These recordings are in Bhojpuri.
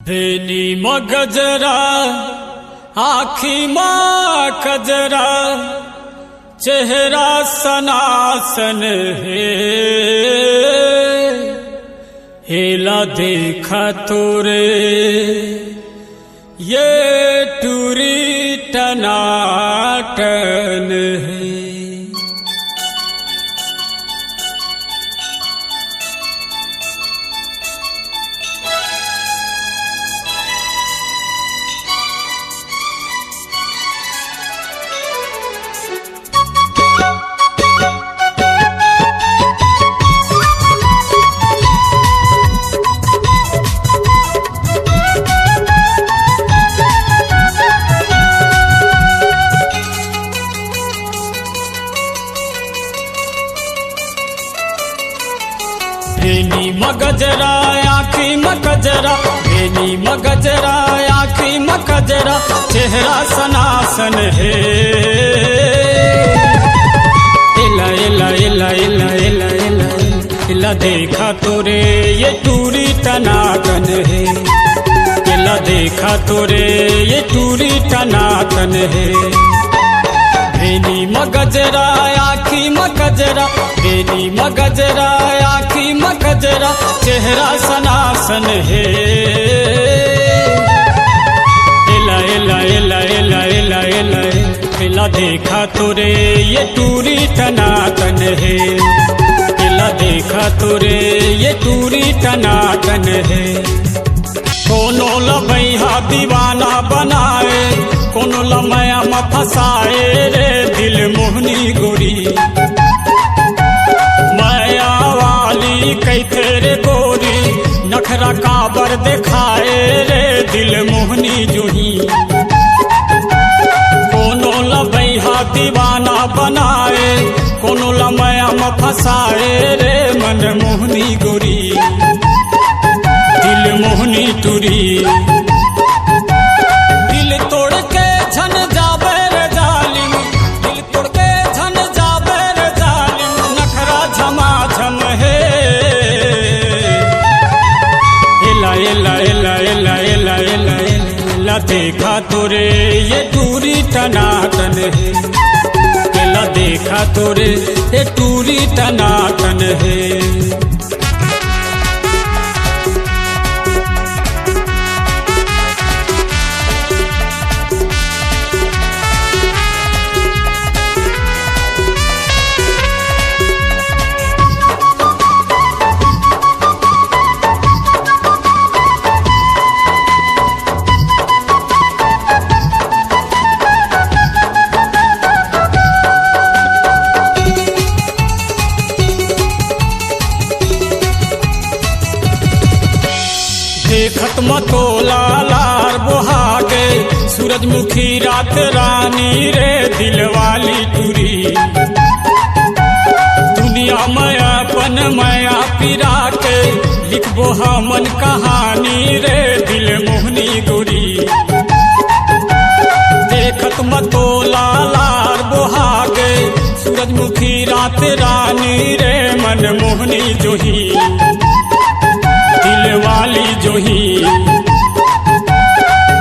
बेनी मगजरा आखी माँ कजरा चेहरा सनासन है। हेला देखा तोरे ये टूरी टनाटन है। बेनी मगजरा आखी मगजरा, बेनी मगजरा आखी मगजरा चेहरा सनासन है। इला इला इला इला इला इला इला देखा तोरे ये टूरी टनाटन है। इला देखा तोरे ये टूरी टनाटन है। बेनी मगजरा आखी मगजरा, बेनी मगजरा आखी मगजरा चेहरा सनासन है। इला इला इला इला इला इला इला देखा तोरे ये टूरी टनाटन है। इला देखा तोरे ये टूरी टनाटन है। कोनो लबैया दीवाना बनाए, कोनो लमया में फसाए रे दिल मोहनी गोरी। माया वाली कैथे रे गोरी नखरा काबर दिखाए रे दिल मोहनी जूही। कोनो लबैया दीवाना बनाए, कोनो लमया में फसाए रे मन मोहनी गोरी दिल मोहनी टूरी। दिल तोड़ के झन जाबे रे जालिम, दिल तोड़ के झन जाबे रे जालिम नखरा झमाझम है। इला इला इला इला इला इला इला देखा तोरे ये टूरी टनाटन है। इला देखा तोरे ये टूरी टनाटन है। देखत मतोला लार बोहागे सूरजमुखी रात रानी रे दिलवाली टूरी। दुनिया में अपन माया पिरा के लिखबो हमन कहानी रे दिल मोहनी गोरी। देखत मतोला लार बोहागे सूरजमुखी रात रानी रे मन मोहनी जोही दिलवाली जोही।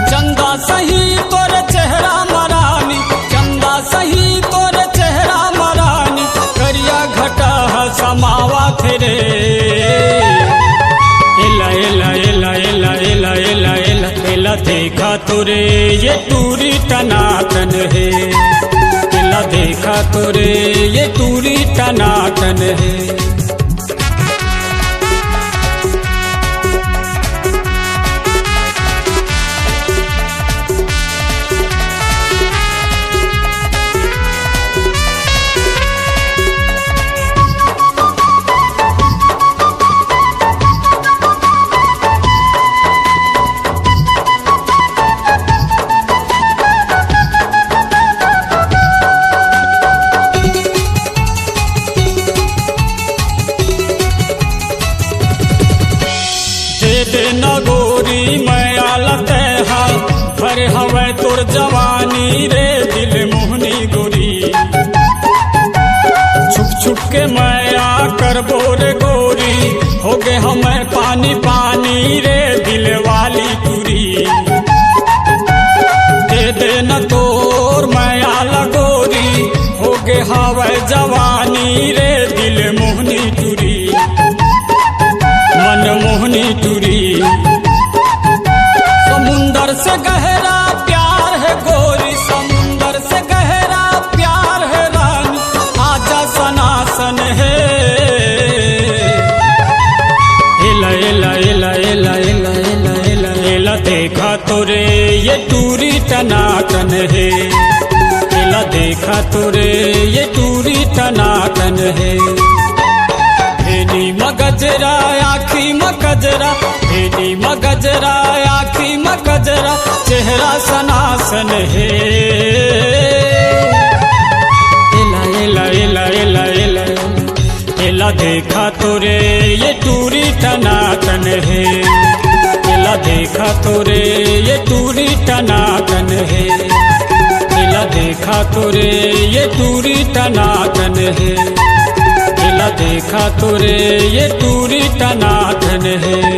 चंदा सही तोर चेहरा मरानी, चंदा सही तोर चेहरा मरानी करिया घटा समावा तेरे। इला इला इला इला इला इला इला इला देखा तोरे ये टूरी टनाटन है। इला देखा तोरे ये टूरी टनाटन है। नगोरी मैं आलते हा भर हवे तोर जवानी रे दिल मोहनी गोरी। छुप छुप के मैं आ कर बोरे गोरी हो गए हमें पानी पानी रे दिल वाली टूरी। समुंदर से गहरा प्यार है गोरी, समुंदर से गहरा प्यार है रानी, आजा सनासन है। एला एला एला एला एला एला एला एला देखा तोरे ये टूरी टनाटन है, एला देखा तोरे ये टूरी टनाटन है। भेनी मगजरा आखी मगजरा, भेनी मगजरा आखी मगजरा, चेहरा सनासन है। एला एला एला एला एला एला देखा तोरे ये टूरी टनाटन है, एला देखा तोरे ये टूरी टनाटन है, एला देखा तोरे ये टूरी टनाटन है, एला देखा तोरे ये टूरी टनाटन है।